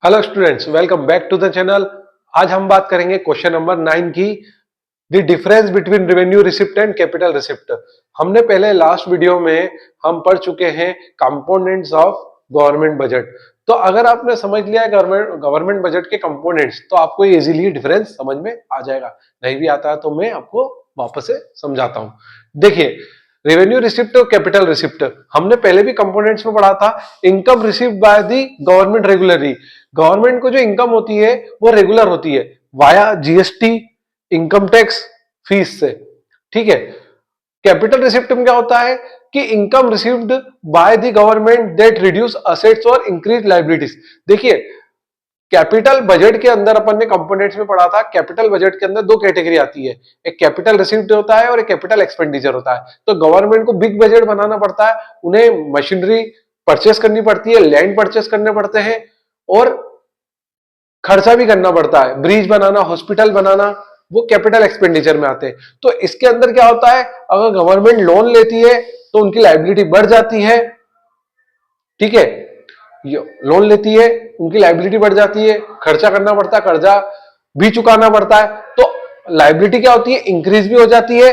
Hello students, welcome back to the channel. आज हम बात करेंगे क्वेश्चन नंबर 9 की, the difference between revenue receipt and capital receipt. हमने पहले लास्ट वीडियो में हम पढ़ चुके हैं कंपोनेंट्स ऑफ गवर्नमेंट बजट। तो अगर आपने समझ लिया है गवर्नमेंट बजट के कंपोनेंट्स, तो आपको इजीली डिफरेंस समझ में आ जाएगा। नहीं भी आता है तो मैं आपको वापस से समझाता हूं। देखिए, रेवेन्यू रिसिप्ट और कैपिटल रिसिप्ट हमने पहले भी कंपोनेंट्स में पढ़ा था। Income received by the government regularly, government को जो इनकम होती है वो रेगुलर होती है via GST, income tax, fees से। ठीक है। कैपिटल रिसिप्ट में क्या होता है कि income received by the government that reduce assets और इंक्रीज लायबिलिटीज। देखिए, कैपिटल बजट के अंदर अपन ने कंपोनेंट्स में पढ़ा था, कैपिटल बजट के अंदर दो कैटेगरी आती है, एक कैपिटल रिसीव्ड होता है और एक कैपिटल एक्सपेंडिचर होता है। तो गवर्नमेंट को बिग बजट बनाना पड़ता है, उन्हें मशीनरी परचेस करनी पड़ती है, लैंड परचेस करने पड़ते हैं और खर्चा भी करना पड़ता है। ब्रिज बनाना, हॉस्पिटल बनाना, वो कैपिटल एक्सपेंडिचर में आते हैं। तो इसके अंदर क्या होता है, अगर गवर्नमेंट लोन लेती है तो उनकी लायबिलिटी बढ़ जाती है। ठीक है, लोन लेती है, उनकी लायबिलिटी बढ़ जाती है, खर्चा करना पड़ता है, कर्जा भी चुकाना पड़ता है, तो लायबिलिटी क्या होती है, इंक्रीज भी हो जाती है।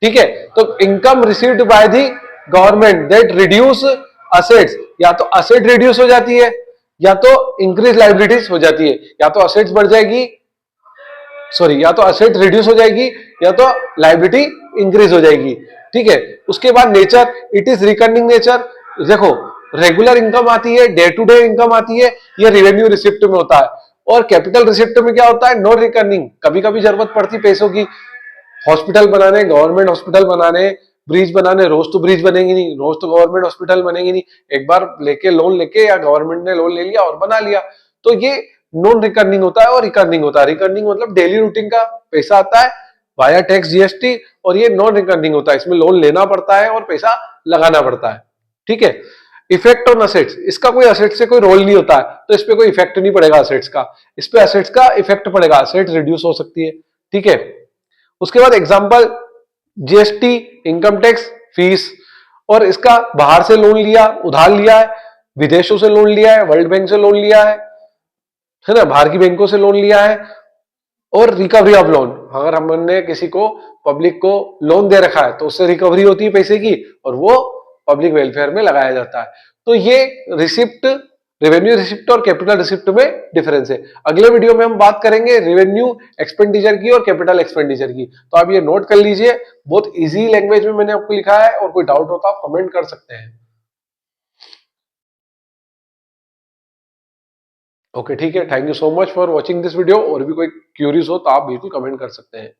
ठीक है। तो income received by the government that reduce assets, या तो असेट रिड्यूस हो जाती है या तो इंक्रीज लायबिलिटीज हो जाती है। या तो असेट्स बढ़ जाएगी, सॉरी, या तो असेट रिड्यूस हो जाएगी या तो लायबिलिटी इंक्रीज हो जाएगी। ठीक है। उसके बाद nature, it is recurring nature. देखो, रेगुलर इनकम आती है, डे टू डे इनकम आती है, ये रेवेन्यू रिसिप्ट में होता है। और कैपिटल रिसिप्ट में क्या होता है, नॉन रिकरिंग, कभी कभी जरूरत पड़ती पैसों की, हॉस्पिटल बनाने, गवर्नमेंट हॉस्पिटल बनाने, ब्रिज बनाने, रोज तो ब्रिज बनेंगे नहीं, रोज तो गवर्नमेंट हॉस्पिटल बनेंगे नहीं, एक बार लेके लोन लेके या गवर्नमेंट ने लोन ले लिया और बना लिया। तो ये नॉन रिकरिंग होता है और रिकरिंग होता है। रिकरिंग मतलब डेली रूटीन का पैसा आता है वाया टैक्स, जीएसटी, और ये नॉन रिकरिंग होता है, इसमें लोन लेना पड़ता है और पैसा लगाना पड़ता है। ठीक है। इफेक्ट ऑन असेट्स, इसका कोई असेट से कोई रोल नहीं होता है, तो इस पे कोई इफेक्ट नहीं पड़ेगा असेट्स का। इस पे असेट्स का इफेक्ट पड़ेगा, असेट रिड्यूस हो सकती है। ठीक है। उसके बाद example, GST, income tax, fees. और इसका बाहर से लोन लिया, उधार लिया है, विदेशों से लोन लिया है, वर्ल्ड बैंक से लोन लिया है ना, बाहर की बैंकों से लोन लिया है। और रिकवरी ऑफ लोन, अगर हमने किसी को, पब्लिक को लोन दे रखा है तो उससे रिकवरी होती है पैसे की, और वो पब्लिक वेलफेयर में लगाया जाता है। तो ये रिसिप्ट, रेवेन्यू रिसिप्ट और कैपिटल रिसिप्ट में डिफरेंस है। अगले वीडियो में हम बात करेंगे रेवेन्यू एक्सपेंडिचर की और कैपिटल एक्सपेंडिचर की। तो आप ये नोट कर लीजिए, बहुत इजी लैंग्वेज में मैंने आपको लिखा है, और कोई डाउट हो तो आप कमेंट कर सकते हैं। ओके, ठीक है, thank you so much for watching this video. और भी कोई क्यूरीज हो तो आप बिल्कुल कमेंट कर सकते हैं।